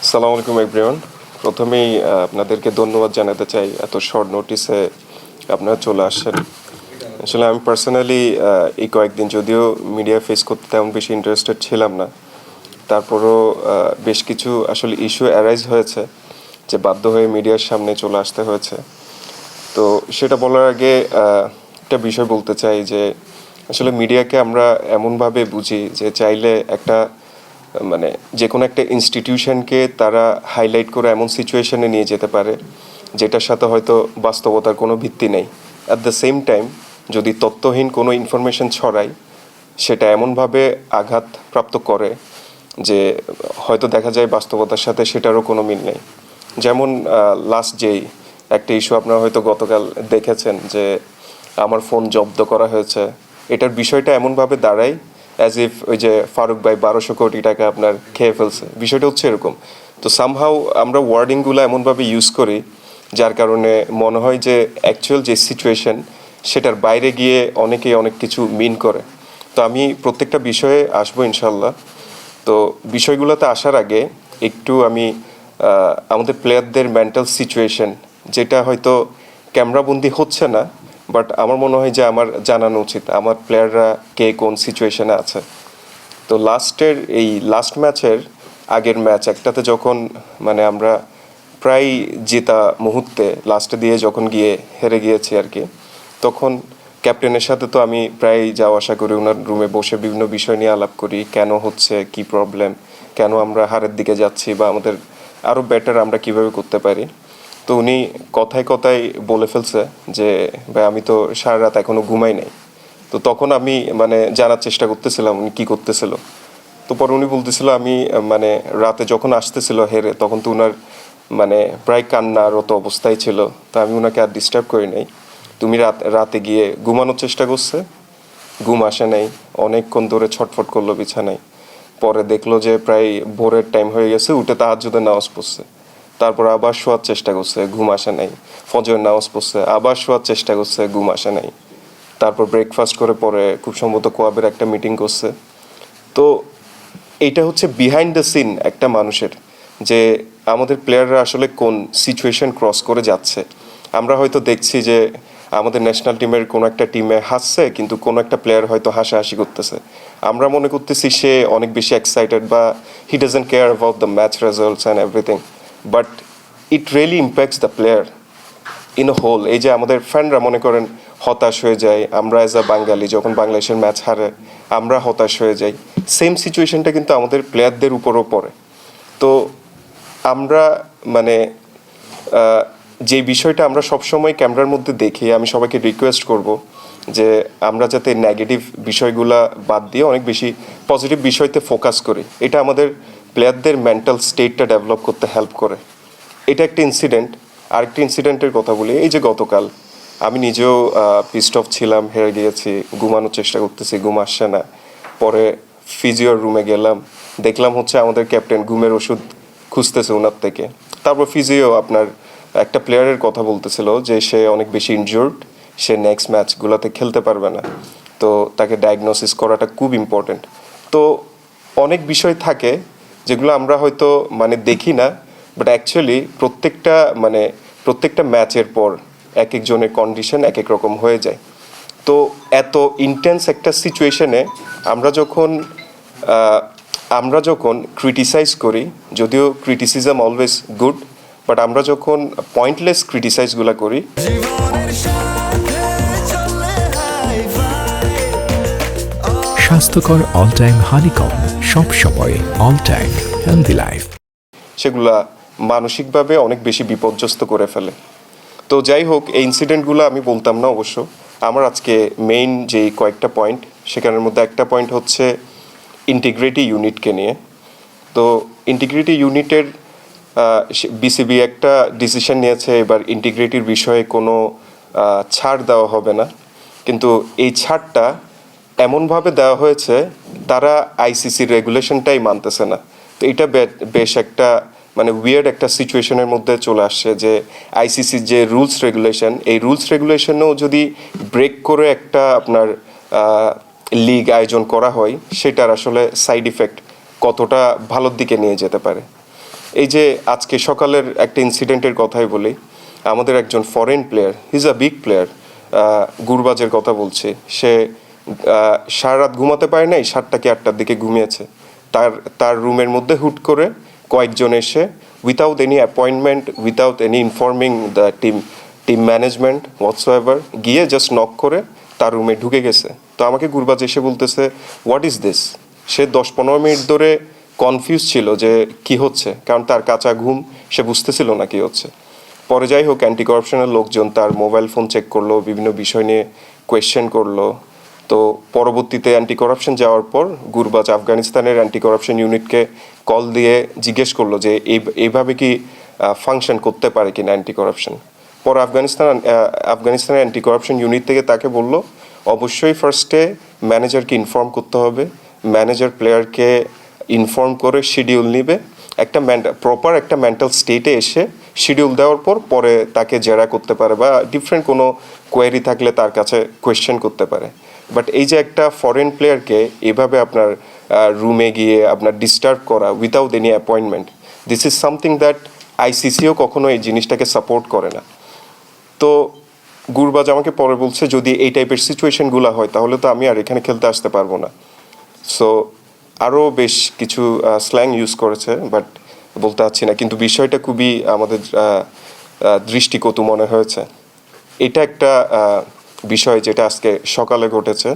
আসসালামু আলাইকুম এভরিওয়ান। প্রথমেই আপনাদেরকে ধন্যবাদ জানাতে চাই এত শর্ট নোটিসে আপনারা চলে আসছেন। আসলে আমি পার্সোনালি এই কয়েকদিন যদিও মিডিয়া ফেস করতে তেমন বেশি ইন্টারেস্টেড ছিলাম না, তারপরও বেশ কিছু আসলে ইস্যু অ্যারাইজ হয়েছে যে বাধ্য হয়ে মিডিয়ার সামনে চলে আসতে হয়েছে। তো সেটা বলার আগে একটা বিষয় বলতে চাই যে আসলে মিডিয়াকে আমরা এমনভাবে বুঝি যে চাইলে একটা মানে যে কোনো একটা ইনস্টিটিউশনকে তারা হাইলাইট করে এমন সিচুয়েশনে নিয়ে যেতে পারে যেটার সাথে হয়তো বাস্তবতার কোনো ভিত্তি নেই। অ্যাট দ্য সেম টাইম যদি তথ্যহীন কোনো ইনফরমেশন ছড়ায় সেটা এমনভাবে আঘাতপ্রাপ্ত করে যে হয়তো দেখা যায় বাস্তবতার সাথে সেটারও কোনো মিল নেই। যেমন লাস্ট যেই একটা ইস্যু আপনারা হয়তো গতকাল দেখেছেন যে আমার ফোন জব্দ করা হয়েছে, এটার বিষয়টা এমনভাবে দাঁড়ায় অ্যাজ ইফ ওই যে ফারুক ভাই 1200 কোটি টাকা আপনার খেয়ে ফেলছে, বিষয়টা হচ্ছে এরকম। তো সামহাউ আমরা ওয়ার্ডিংগুলো এমনভাবে ইউজ করি যার কারণে মনে হয় যে অ্যাকচুয়াল যে সিচুয়েশন সেটার বাইরে গিয়ে অনেকেই অনেক কিছু মিন করে। তো আমি প্রত্যেকটা বিষয়ে আসবো ইনশাল্লাহ। তো বিষয়গুলোতে আসার আগে একটু আমি আমাদের প্লেয়ারদের মেন্টাল সিচুয়েশন, যেটা হয়তো ক্যামেরাবন্দি হচ্ছে না, বাট আমার মনে হয় যে আমার জানানো উচিত আমার প্লেয়াররা কে কোন সিচুয়েশনে আছে। তো লাস্ট ম্যাচের আগের ম্যাচ একটাতে যখন মানে আমরা প্রায় জেতা মুহূর্তে লাস্টে দিয়ে যখন গিয়ে হেরে গিয়েছি আর কি, তখন ক্যাপ্টেনের সাথে তো আমি প্রায় যাওয়া আসা করি, ওনার রুমে বসে বিভিন্ন বিষয় নিয়ে আলাপ করি, কেন হচ্ছে, কি প্রবলেম, কেন আমরা হারের দিকে যাচ্ছি বা আমাদের আরও বেটার আমরা কিভাবে করতে পারি। তো উনি কথায় কথায় বলে ফেলছে যে ভাই আমি তো সারা রাত এখনও ঘুমাই নাই। তো তখন আমি মানে জানার চেষ্টা করতেছিলাম উনি কী করতেছিল। তো পরে উনি বলতেছিল আমি মানে রাতে যখন আসতেছিল হেরে তখন তো উনার মানে প্রায় কান্নারত অবস্থায় ছিল। তো আমি ওনাকে আর ডিস্টার্ব করি নাই। তুমি রাতে গিয়ে ঘুমানোর চেষ্টা করছে, ঘুম আসে নাই, অনেকক্ষণ ধরে ছটফট করলো বিছানায়। পরে দেখলো যে প্রায় ভোরের টাইম হয়ে গেছে, উঠে তাহাজ্জুদের নামাজ পড়ছে। তারপর আবার শোয়ার চেষ্টা করছে, ঘুম আসে নাই। ফজরের নামাজ পড়ছে, আবার শোয়ার চেষ্টা করছে, ঘুম আসে নাই। তারপর ব্রেকফাস্ট করে পরে খুব সম্ভবত কোয়াবের একটা মিটিং করছে। তো এইটা হচ্ছে বিহাইন্ড দ্য সিন একটা মানুষের, যে আমাদের প্লেয়াররা আসলে কোন সিচুয়েশন ক্রস করে যাচ্ছে। আমরা হয়তো দেখছি যে আমাদের ন্যাশনাল টিমের কোনো একটা টিমে হাসছে, কিন্তু কোনো একটা প্লেয়ার হয়তো হাসাহাসি করতেছে। আমরা মনে করতেছি সে অনেক বেশি এক্সাইটেড বা he doesn't care about the match results and everything, but it really impacts the player in whole. এই যে আমাদের ফ্যানরা মনে করেন হতাশ হয়ে যায়, আমরা অ্যাজ আ বাঙালি যখন বাংলাদেশের ম্যাচ হারে আমরা হতাশ হয়ে যাই, সেম সিচুয়েশনটা কিন্তু আমাদের প্লেয়ারদের উপরও পড়ে। তো আমরা মানে যে বিষয়টা আমরা সবসময় ক্যামেরার মধ্যে দেখি, আমি সবাইকে রিকোয়েস্ট করব যে আমরা যাতে নেগেটিভ বিষয়গুলা বাদ দিয়ে অনেক বেশি পজিটিভ বিষয়তে ফোকাস করি। এটা আমাদের প্লেয়ারদের মেন্টাল স্টেটটা ডেভেলপ করতে হেল্প করে। এটা একটা ইনসিডেন্ট। আরেকটা ইনসিডেন্টের কথা বলি, এই যে গতকাল আমি নিজেও পিস্ট অফ ছিলাম, হেরে গিয়েছি, ঘুমানোর চেষ্টা করতেছি, ঘুম আসছে না। পরে ফিজিওর রুমে গেলাম, দেখলাম হচ্ছে আমাদের ক্যাপ্টেন ঘুমের ওষুধ খুঁজতেছে ওনার থেকে। তারপর ফিজিও আপনার একটা প্লেয়ারের কথা বলতেছিল যে সে অনেক বেশি ইনজুর্ড, সে নেক্সট ম্যাচগুলোতে খেলতে পারবে না। তো তাকে ডায়াগনোসিস করাটা খুব ইম্পর্টেন্ট। তো অনেক বিষয় থাকে যেগুলো আমরা হয়তো মানে দেখি না, বাট অ্যাকচুয়ালি প্রত্যেকটা ম্যাচের পর এক একজনের কন্ডিশন এক এক রকম হয়ে যায়। তো এত ইন্টেন্স একটা সিচুয়েশনে আমরা যখন ক্রিটিসাইজ করি, যদিও ক্রিটিসিজম অলওয়েজ গুড, বাট আমরা যখন পয়েন্টলেস ক্রিটিসাইজগুলো করি, স্বাস্থ্যকর অল টাইম হানিকম, সব সময় অল টাইম হেলদি লাইফ, সেগুলা মানসিকভাবে অনেক বেশি বিপর্যস্ত করে ফেলে। তো যাই হোক, এই ইনসিডেন্টগুলো আমি বলতাম না অবশ্য। আমার আজকে মেইন যে কয়েকটা পয়েন্ট, সেখানের মধ্যে একটা পয়েন্ট হচ্ছে ইন্টিগ্রিটি ইউনিটকে নিয়ে। তো ইন্টিগ্রিটি ইউনিটের বিসিবি একটা ডিসিশন নিয়েছে, এবার ইন্টিগ্রিটির বিষয়ে কোনো ছাড় দেওয়া হবে না। কিন্তু এই ছাড়টা এমনভাবে দেওয়া হয়েছে তারা আইসিসির রেগুলেশনটাই মানতেছে না। তো এটা বেশ একটা মানে উইয়ার্ড একটা সিচুয়েশনের মধ্যে চলে আসছে যে আইসিসির যে রুলস রেগুলেশন, এই রুলস রেগুলেশনও যদি ব্রেক করে একটা আপনার লিগ আয়োজন করা হয়, সেটার আসলে সাইড ইফেক্ট কতটা ভালোর দিকে নিয়ে যেতে পারে। এই যে আজকে সকালের একটা ইনসিডেন্টের কথাই বলি, আমাদের একজন foreign player, he is a big player, গুরবাজের কথা বলছি, সে সারা রাত ঘুমাতে পারে নাই, 7টা কি 8টার দিকে ঘুমিয়েছে। তার রুমের মধ্যে হুট করে কয়েকজন এসে without any appointment, without any informing the team management whatsoever, গিয়ে জাস্ট নক করে তার রুমে ঢুকে গেছে। তো আমাকে গুরবাজ এসে বলতেছে what is this. Say 10-15 minute ধরে কনফিউজ ছিল যে কি হচ্ছে, কারণ তার কাঁচা ঘুম, সে বুঝতেছিল না কি হচ্ছে। পরে যাই হোক, অ্যান্টি করাপশনের লোকজন তার মোবাইল ফোন চেক করলো, বিভিন্ন বিষয় নিয়ে কোয়েশ্চেন করলো। তো পরবর্তীতে অ্যান্টি করাপশন যাওয়ার পর গুরবাজ আফগানিস্তানের অ্যান্টি করাপশন ইউনিটকে কল দিয়ে জিজ্ঞেস করলো যে এইভাবে কি ফাংশন করতে পারে কিনা অ্যান্টি করাপশন। পরে আফগানিস্তানের অ্যান্টি করাপশন ইউনিট থেকে তাকে বলল অবশ্যই ফার্স্টে ম্যানেজারকে ইনফর্ম করতে হবে, ম্যানেজার প্লেয়ারকে ইনফর্ম করে শিডিউল নিবে, একটা প্রপার একটা মেন্টাল স্টেটে এসে শিডিউল দেওয়ার পরে তাকে জেরা করতে পারে বা ডিফারেন্ট কোনো কোয়েরি থাকলে তার কাছে কোয়েশ্চেন করতে পারে। বাট এই যে একটা ফরেন প্লেয়ারকে এভাবে আপনার রুমে গিয়ে আপনার ডিস্টার্ব করা without any appointment, this is something that আইসিসিও কখনো এই জিনিসটাকে সাপোর্ট করে না। তো গুরবাজ আমাকে পরে বলছে যদি এই টাইপের সিচুয়েশনগুলো হয় তাহলে তো আমি আর এখানে খেলতে আসতে পারবো না। সো আরও বেশ কিছু স্ল্যাং ইউজ করেছে, বাট বলতে পারছি না, কিন্তু বিষয়টা খুবই আমাদের দৃষ্টিকটু মনে হয়েছে। এটা একটা বিষয় যেটা আজকে সকালে ঘটেছে।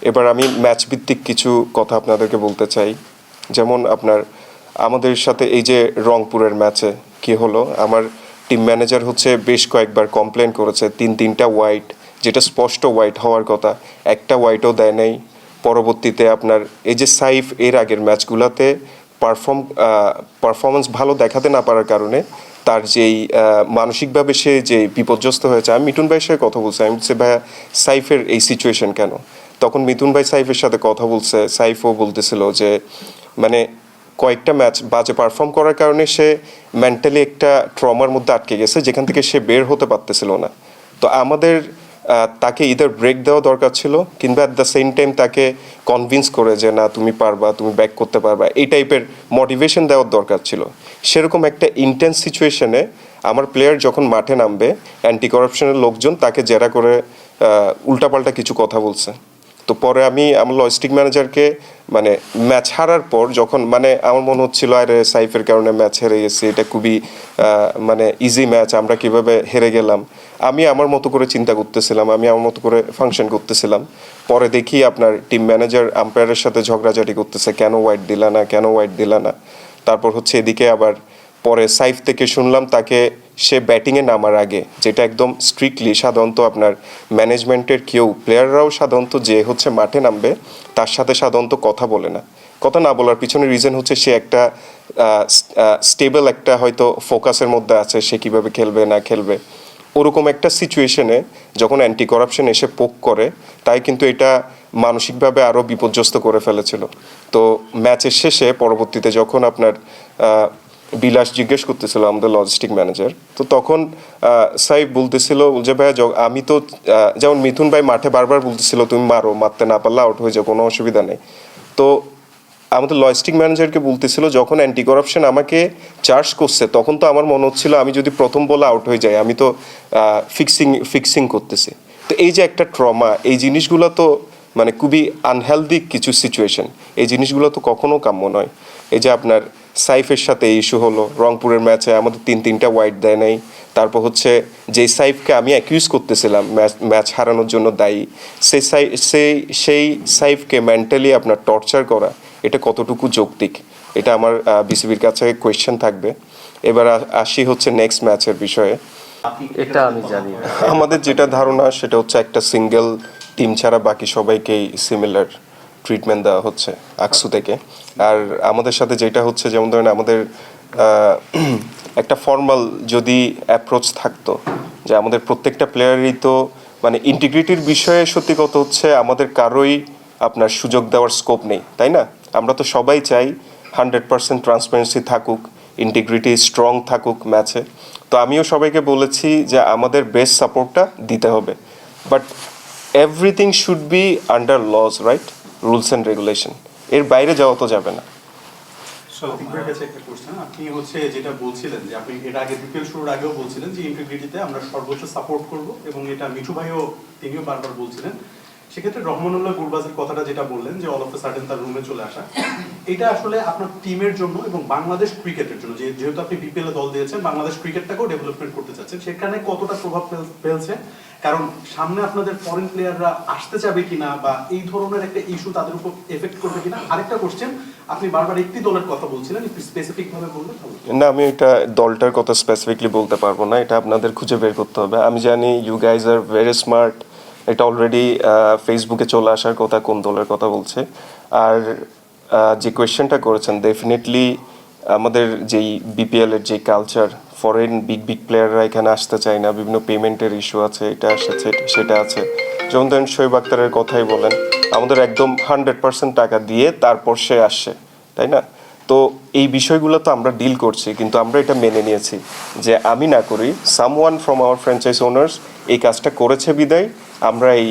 এবার আমি ম্যাচ ভিত্তিক কিছু কথা আপনাদেরকে বলতে চাই। যেমন আমাদের সাথে এই যে রংপুরের ম্যাচে কি হলো, আমার টিম ম্যানেজার হচ্ছে বেশ কয়েকবার কমপ্লেন করেছে, 3টা হোয়াইট, যেটা স্পষ্ট হোয়াইট হওয়ার কথা, একটা হোয়াইটও দেয় নাই। পরবর্তীতে এই যে সাইফ এর আগের ম্যাচগুলোতে পারফরমেন্স ভালো দেখাতে না পারার কারণে তার যেই মানসিকভাবে সে যে বিপর্যস্ত হয়েছে, আমি মিঠুন ভাইয়ের সাথে কথা বলছি, আমি বলছি ভাইয়া সাইফের এই সিচুয়েশন কেন। তখন মিথুন ভাই সাইফের সাথে কথা বলছে, সাইফও বলতেছিল যে মানে কয়েকটা ম্যাচ বাজে পারফর্ম করার কারণে সে মেন্টালি একটা ট্রমার মধ্যে আটকে গেছে, যেখান থেকে সে বের হতে পারতেছিল না। তো আমাদের তাকে ইদার ব্রেক দেওয়া দরকার ছিল, কিংবা অ্যাট দ্য সেম টাইম তাকে কনভিন্স করে যে না তুমি পারবা, তুমি ব্যাক করতে পারবা, এই টাইপের মোটিভেশন দেওয়ার দরকার ছিল। সেরকম একটা ইন্টেন্স সিচুয়েশনে আমার প্লেয়ার যখন মাঠে নামবে, অ্যান্টি করাপশনের লোকজন তাকে জেরা করে উল্টাপাল্টা কিছু কথা বলছে। তো পরে আমি আমার লজিস্টিক ম্যানেজারকে ম্যাচ হারার পর যখন আমার মনে হচ্ছিল আরে সাইফের কারণে ম্যাচ হেরে গেছি, এটা খুবই ইজি ম্যাচ, আমরা কিভাবে হেরে গেলাম, আমি আমার মতো করে চিন্তা করতেছিলাম, আমি আমার মতো করে ফাংশন করতেছিলাম। পরে দেখি আপনার টিম ম্যানেজার আম্পায়ারের সাথে ঝগড়াঝাটি করতেছে, কেন হোয়াইট দিলা না, কেন হোয়াইট দিলা না। তারপর হচ্ছে এদিকে আবার পরে সাইফ থেকে শুনলাম তাকে সে ব্যাটিংয়ে নামার আগে, যেটা একদম স্ট্রিক্টলি সাধারণত আপনার ম্যানেজমেন্টের কেউ প্লেয়াররাও সাধারণত যে হচ্ছে মাঠে নামবে তার সাথে সাধারণত কথা বলে না। কথা না বলার পিছনে রিজন হচ্ছে সে একটা স্টেবল একটা হয়তো ফোকাসের মধ্যে আছে, সে কীভাবে খেলবে না খেলবে। ওরকম একটা সিচুয়েশনে যখন অ্যান্টি করাপশন এসে পোক করে, তাই কিন্তু এটা মানসিকভাবে আরও বিপর্যস্ত করে ফেলেছিল। তো ম্যাচের শেষে পরবর্তীতে যখন বিলাস জিজ্ঞেস করতেছিল আমাদের লজিস্টিক ম্যানেজার, তো তখন সাইফ বলতেছিল যে ভাইয়া আমি তো যেমন মিথুন ভাই মাঠে বারবার বলতেছিল তুমি মারো, মারতে না পারলে আউট হয়ে যাও, কোনো অসুবিধা নেই। তো আমাদের লজিস্টিক ম্যানেজারকে বলতেছিল যখন অ্যান্টি করাপশন আমাকে চার্জ করছে তখন তো আমার মনে হচ্ছিল আমি যদি প্রথম বলে আউট হয়ে যাই আমি তো ফিক্সিং করতেছি। তো এই যে একটা ট্রমা, এই জিনিসগুলো তো খুবই আনহেলদি কিছু সিচুয়েশন, এই জিনিসগুলো তো কখনো কাম্য নয়। এই যে আপনার সাইফের সাথে ইস্যু হলো, রংপুরের ম্যাচে আমাদের 3টা হোয়াইট দেয় নাই। তারপর হচ্ছে যেই সাইফকে আমি অ্যাকিউজ করতেছিলাম ম্যাচ হারানোর জন্য দায়ী, সেই সাইফকে মেন্টালি আপনার টর্চার করা, এটা কতটুকু যৌক্তিক, এটা আমার বিসিবির কাছে কোয়েশ্চেন থাকবে। এবার আসি হচ্ছে নেক্সট ম্যাচের বিষয়ে। এটা আমি জানি না। আমাদের যেটা ধারণা সেটা হচ্ছে একটা সিঙ্গেল টিম ছাড়া বাকি সবাইকেই সিমিলার ট্রিটমেন্ট দেওয়া হচ্ছে আকসু থেকে। আর আমাদের সাথে যেটা হচ্ছে, যেমন ধরেন আমাদের একটা ফর্মাল যদি অ্যাপ্রোচ থাকতো যে আমাদের প্রত্যেকটা প্লেয়ারই তো ইন্টিগ্রিটির বিষয়ে সত্যি কথা হচ্ছে আমাদের কারোই আপনার সুযোগ দেওয়ার স্কোপ নেই, তাই না? আমরা তো সবাই চাই 100% ট্রান্সপারেন্সি থাকুক, ইন্টিগ্রিটি স্ট্রং থাকুক ম্যাচে। তো আমিও সবাইকে বলেছি যে আমাদের বেস্ট সাপোর্টটা দিতে হবে, but everything should be under laws, right? Rules and regulation, এর বাইরে যাওয়া তো যাবে না। সাথীক ভাইয়ের কাছে একটা কোশ্চেন, আপনি হচ্ছে যেটা বলছিলেন যে আপনি এর আগে বিপিএল শুরুর আগেও বলছিলেন যে ইন্টিগ্রিটিতে আমরা সর্বোচ্চ সাপোর্ট করব, এবং এটা মিঠু ভাইও তিনিও বারবার বলছিলেন। সেক্ষেত্রে রহমানুল্লাহ গুরবাজের কথাটা যেটা বললেন যে অল অফ এ সাডেন তার রুমে চলে আসা, এটা আসলে আপনার টিমের জন্য এবং বাংলাদেশ ক্রিকেটের জন্য, যেহেতু আপনি বিপিএল এ দল দিয়েছেন, বাংলাদেশ ক্রিকেটটাকেও ডেভেলপমেন্ট করতে চাচ্ছেন, সেখানে কতটা প্রভাব ফেলছে? কারণ সামনে আপনাদের ফরেন প্লেয়াররা আসতে চাবে কিনা, বা এই ধরনের একটা ইস্যু তাদের উপর এফেক্ট করবে কিনা। আরেকটা কোশ্চেন, আপনি বারবার একটি দলের কথা বলছিলেন, একটু স্পেসিফিক ভাবে বললে ভালো। না, আমি এটা দলটার কথা স্পেসিফিকলি বলতে পারবো না, এটা আপনাদের খুঁজে বের করতে হবে। আমি জানি you guys are very smart, এটা অলরেডি ফেসবুকে চলে আসার কথা কোন দলের কথা বলছে। আর যে কোয়েশ্চেনটা করেছেন, ডেফিনেটলি আমাদের যেই বিপিএল এর যে কালচার, ফরেন বিগ বিগ প্লেয়াররা এখানে আসতে চায় না, বিভিন্ন পেমেন্টের ইস্যু আছে, এটা এসেছে সেটা আছে। যেমন ধরেন শোয়েব আক্তারের কথাই বলেন, আমাদের একদম 100% টাকা দিয়ে তারপর সে আসছে, তাই না? তো এই বিষয়গুলো তো আমরা ডিল করছি, কিন্তু আমরা এটা মেনে নিয়েছি যে আমি না করি, someone from our franchise owners এই কাজটা করেছে বিদায় আমরা এই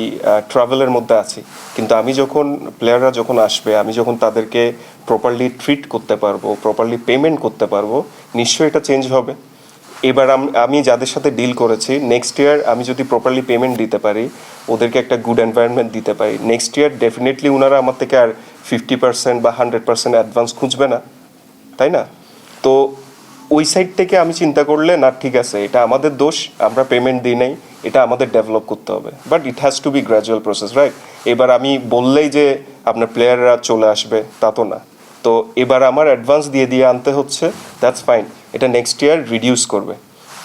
ট্রাভেলের মধ্যে আছি। কিন্তু আমি যখন প্লেয়াররা যখন আসবে, আমি যখন তাদেরকে প্রপারলি ট্রিট করতে পারবো, প্রপারলি পেমেন্ট করতে পারবো, নিশ্চয়ই এটা চেঞ্জ হবে। এবার আমি যাদের সাথে ডিল করেছি, নেক্সট ইয়ার আমি যদি প্রপারলি পেমেন্ট দিতে পারি, ওদেরকে একটা গুড এনভায়রনমেন্ট দিতে পারি, নেক্সট ইয়ার ডেফিনেটলি ওনারা আমার থেকে আর 50% বা 100% অ্যাডভান্স খুঁজবে না, তাই না? তো ওই সাইড থেকে আমি চিন্তা করলে না, ঠিক আছে, এটা আমাদের দোষ, আমরা পেমেন্ট দিই নাই, এটা আমাদের ডেভেলপ করতে হবে। But it has to be gradual process, right? এবার আমি বললেই যে আপনার প্লেয়াররা চলে আসবে তা তো না। তো এবার আমার অ্যাডভান্স দিয়ে আনতে হচ্ছে, দ্যাটস ফাইন, এটা নেক্সট ইয়ার রিডিউস করবে।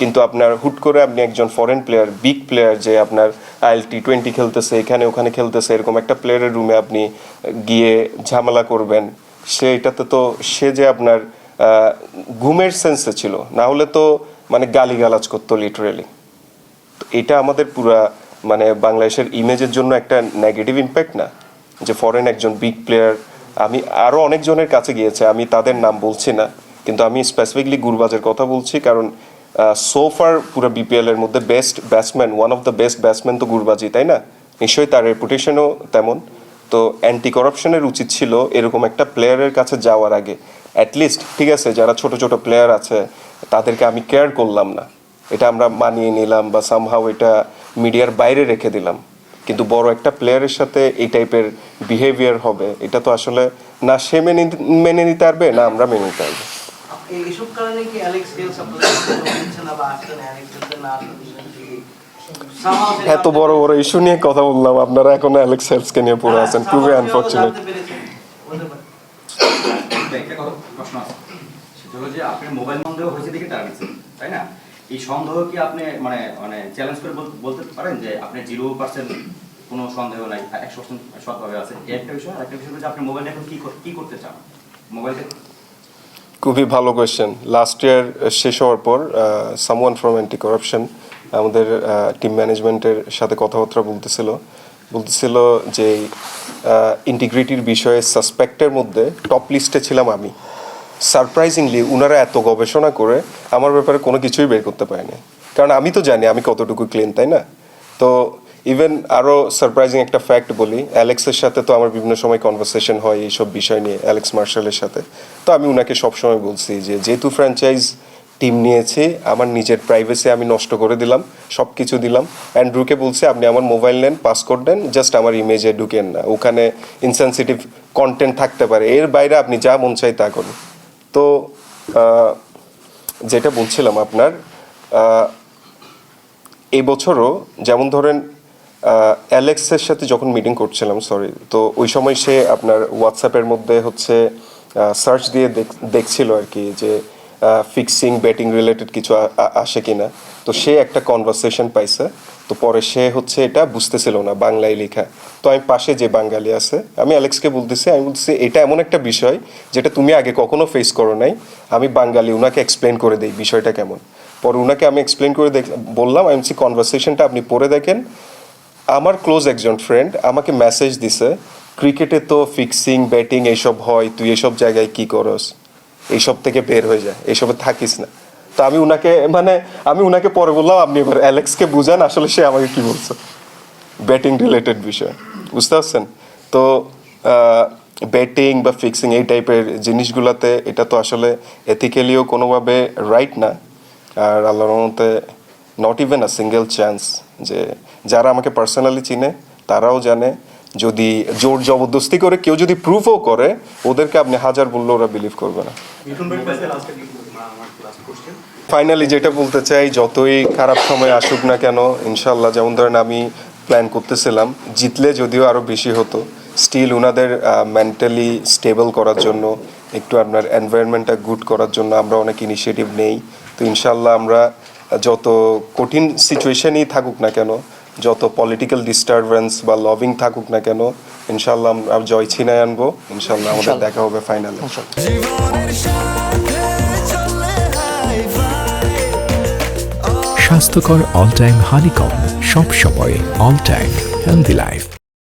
কিন্তু আপনার হুট করে আপনি একজন ফরেন প্লেয়ার, বিগ প্লেয়ার, যে আপনার আইএল T20 খেলতেছে, এখানে ওখানে খেলতেছে, এরকম একটা প্লেয়ারের রুমে আপনি গিয়ে ঝামেলা করবেন, এটাতে তো সে যে আপনার ঘুমের সেন্সে ছিল, না হলে তো মানে গালিগালাজ করতো লিটারেলি। এটা আমাদের পুরা মানে বাংলাদেশের ইমেজের জন্য একটা নেগেটিভ ইম্প্যাক্ট না, যে ফরেন একজন বিগ প্লেয়ার। আমি আরও অনেকজনের কাছে গিয়েছে, আমি তাদের নাম বলছি না, কিন্তু আমি স্পেসিফিকলি গুরবাজের কথা বলছি, কারণ সোফার পুরো বিপিএল এর মধ্যে best batsman, one of the best batsman তো গুরবাজি, তাই না? নিশ্চয়ই তার রেপুটেশনও তেমন। তো অ্যান্টি করাপশনের উচিত ছিল এরকম একটা প্লেয়ারের কাছে যাওয়ার আগে অ্যাটলিস্ট, ঠিক আছে, যারা ছোট ছোট প্লেয়ার আছে তাদেরকে আমি কেয়ার করলাম না, এটা আমরা মানিয়ে নিলাম বা সামহাও এটা মিডিয়ার বাইরে রেখে দিলাম, কিন্তু বড় একটা প্লেয়ারের সাথে এই টাইপের বিহেভিয়ার হবে, এটা তো আসলে না সে মেনে নিতে পারবে, না আমরা মেনে নিতে পারবো। এইসব কারণে কি অ্যালেক্স হেলস আপনাদের বলছে না, বা আসলে অ্যালেক্স হেলস না এত বড় বড় ইস্যু নিয়ে কথা বললাম, আপনারা এখন অ্যালেক্স হেলসকে নিয়ে পড়ে আছেন, খুবই আনফরচুনেট। একটা প্রশ্ন আছে, সেটা হলো যে আপনার মোবাইল সন্দেহ হয়েছে দেখে টাকা দিচ্ছেন, তাই না? এই সন্দেহ কি আপনি মানে মানে চ্যালেঞ্জ করে বলতে পারেন যে আপনি 0% কোনো সন্দেহ নাই, 100% সৎভাবে আছে? এই একটা বিষয়। আর একটা বিষয় হচ্ছে আপনি মোবাইলটা এখন কি করতে চান মোবাইলটা? খুবই ভালো কোয়েশ্চেন। লাস্ট ইয়ার শেষ হওয়ার পর সামওয়ান ফ্রম অ্যান্টি করাপশন আমাদের টিম ম্যানেজমেন্টের সাথে কথাবার্তা বলতেছিল যে ইন্টিগ্রিটির বিষয়ে সাসপেক্টের মধ্যে টপ লিস্টে ছিলাম আমি। সারপ্রাইজিংলি ওনারা এত গবেষণা করে আমার ব্যাপারে কোনো কিছুই বের করতে পারেনি, কারণ আমি তো জানি আমি কতটুকু ক্লিন, তাই না? তো ইভেন আরও সারপ্রাইজিং একটা ফ্যাক্ট বলি, অ্যালেক্সের সাথে তো আমার বিভিন্ন সময় কনভারসেশন হয় এইসব বিষয় নিয়ে, অ্যালেক্স মার্শালের সাথে। তো আমি ওনাকে সবসময় বলছি যে যেহেতু ফ্র্যাঞ্চাইজ টিম নিয়েছি, আমার নিজের প্রাইভেসি আমি নষ্ট করে দিলাম, সব কিছু দিলাম। অ্যান্ড্রুকে বলছি আপনি আমার মোবাইল নেন, পাসকোড দেন, জাস্ট আমার ইমেজে ঢুকেন না, ওখানে ইনসেনসিটিভ কন্টেন্ট থাকতে পারে, এর বাইরে আপনি যা মন চাই তা করুন। তো যেটা বলছিলাম আপনার, এই বছরও যেমন ধরেন অ্যালেক্সের সাথে যখন মিটিং করছিলাম, তো ওই সময় সে আপনার হোয়াটসঅ্যাপের মধ্যে হচ্ছে সার্চ দিয়ে দেখছিল আর কি যে ফিক্সিং ব্যাটিং রিলেটেড কিছু আসে কিনা। তো সে একটা কনভারসেশন পাইছে, তো পরে সে হচ্ছে এটা বুঝতেছিল না বাংলায় লেখা। তো আমি পাশে যে বাঙালি আছে, আমি অ্যালেক্সকে বলতেছি এটা এমন একটা বিষয় যেটা তুমি আগে কখনো ফেস করো নাই, আমি বাঙালি, ওনাকে এক্সপ্লেন করে দেই বিষয়টা কেমন। পরে ওনাকে আমি এক্সপ্লেন করে বললাম, আমি কনভারসেশনটা আপনি পড়ে দেখেন। আমার ক্লোজ একজন ফ্রেন্ড আমাকে মেসেজ দিছে, ক্রিকেটে তো ফিক্সিং ব্যাটিং এইসব হয়, তুই এইসব জায়গায় কি করস, এইসব থেকে বের হয়ে যায়, এইসবে থাকিস না। তো আমি উনাকে পরে বললাম আপনি এবার অ্যালেক্সকে বুঝান আসলে সে আমাকে কি বলছে ব্যাটিং রিলেটেড বিষয়, বুঝতে পারছেন? তো বেটিং বা ফিক্সিং এই টাইপের জিনিসগুলোতে এটা তো আসলে এথিক্যালিও কোনোভাবে রাইট না। আর আল্লাহর রহমতে not even a single chance, যে যারা আমাকে পার্সোনালি চিনে তারাও জানে, যদি জোর জবরদস্তি করে কেউ যদি প্রুফও করে, ওদেরকে আপনি হাজার বললে ওরা বিলিভ করবে না। মিঠুন ভাইয়ের কাছে লাস্ট আমার লাস্ট কোশ্চেন। ফাইনালি যেটা বলতে চাই, যতই খারাপ সময় আসুক না কেন, ইনশাল্লাহ, যেমন ধরেন আমি প্ল্যান করতেছিলাম জিতলে যদিও আরও বেশি হতো, স্টিল ওনাদের মেন্টালি স্টেবল করার জন্য, একটু আপনার এনভায়রনমেন্টটা গুড করার জন্য আমরা অনেক ইনিশিয়েটিভ নেই। তো ইনশাল্লাহ আমরা যত কঠিন সিচুয়েশনই থাকুক না কেন, যত পলিটিক্যাল ডিস্টারবেন্স বা লভিং থাকুক না কেন, ইনশাল্লাহ আমরা জয় ছিনায় আনবো। ইনশাল্লাহ আমাদের দেখা হবে ফাইনালে। স্বাস্থ্যকর অল টাইম হানিকম, সব সময় অল টাইম হেলদি লাইফ।